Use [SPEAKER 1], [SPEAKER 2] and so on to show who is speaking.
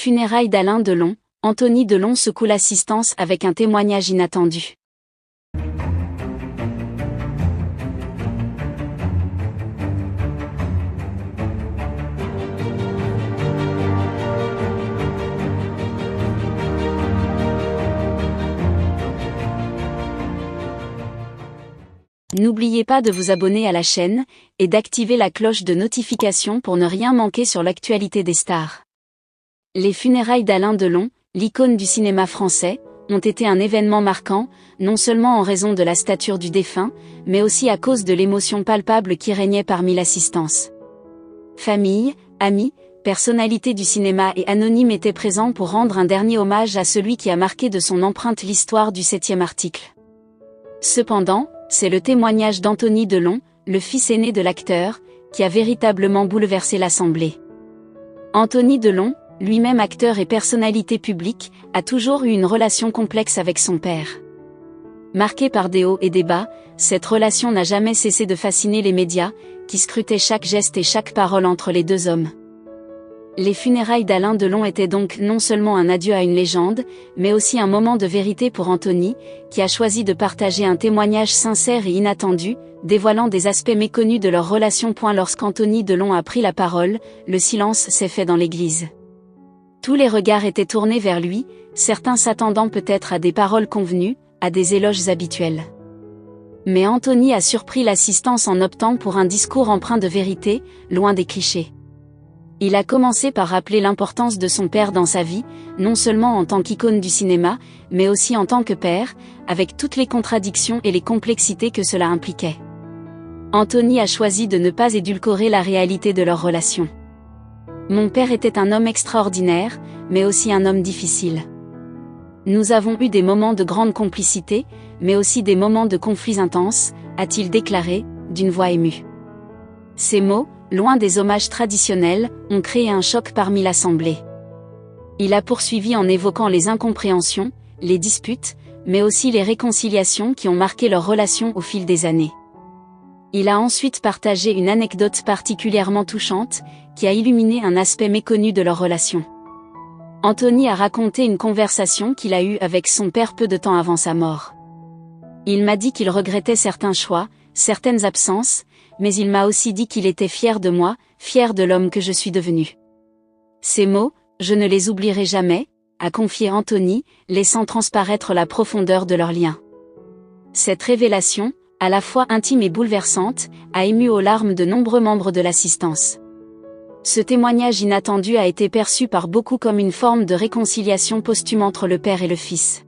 [SPEAKER 1] funérailles d'Alain Delon, Anthony Delon secoue l'assistance avec un témoignage inattendu. N'oubliez pas de vous abonner à la chaîne et d'activer la cloche de notification pour ne rien manquer sur l'actualité des stars. Les funérailles d'Alain Delon, l'icône du cinéma français, ont été un événement marquant, non seulement en raison de la stature du défunt, mais aussi à cause de l'émotion palpable qui régnait parmi l'assistance. Famille, amis, personnalités du cinéma et anonymes étaient présents pour rendre un dernier hommage à celui qui a marqué de son empreinte l'histoire du 7e article. Cependant, c'est le témoignage d'Anthony Delon, le fils aîné de l'acteur, qui a véritablement bouleversé l'Assemblée. Anthony Delon, lui-même acteur et personnalité publique, a toujours eu une relation complexe avec son père. Marquée par des hauts et des bas, cette relation n'a jamais cessé de fasciner les médias, qui scrutaient chaque geste et chaque parole entre les deux hommes. Les funérailles d'Alain Delon étaient donc non seulement un adieu à une légende, mais aussi un moment de vérité pour Anthony, qui a choisi de partager un témoignage sincère et inattendu, dévoilant des aspects méconnus de leur relation. Lorsqu'Anthony Delon a pris la parole, le silence s'est fait dans l'église. Tous les regards étaient tournés vers lui, certains s'attendant peut-être à des paroles convenues, à des éloges habituels. Mais Anthony a surpris l'assistance en optant pour un discours empreint de vérité, loin des clichés. Il a commencé par rappeler l'importance de son père dans sa vie, non seulement en tant qu'icône du cinéma, mais aussi en tant que père, avec toutes les contradictions et les complexités que cela impliquait. Anthony a choisi de ne pas édulcorer la réalité de leur relation. Mon père était un homme extraordinaire, mais aussi un homme difficile. Nous avons eu des moments de grande complicité, mais aussi des moments de conflits intenses, a-t-il déclaré, d'une voix émue. Ces mots, loin des hommages traditionnels, ont créé un choc parmi l'Assemblée. Il a poursuivi en évoquant les incompréhensions, les disputes, mais aussi les réconciliations qui ont marqué leur relation au fil des années. Il a ensuite partagé une anecdote particulièrement touchante, qui a illuminé un aspect méconnu de leur relation. Anthony a raconté une conversation qu'il a eue avec son père peu de temps avant sa mort. Il m'a dit qu'il regrettait certains choix, certaines absences, mais il m'a aussi dit qu'il était fier de moi, fier de l'homme que je suis devenu. Ces mots, je ne les oublierai jamais, a confié Anthony, laissant transparaître la profondeur de leur lien. Cette révélation, à la fois intime et bouleversante, a ému aux larmes de nombreux membres de l'assistance. Ce témoignage inattendu a été perçu par beaucoup comme une forme de réconciliation posthume entre le père et le fils.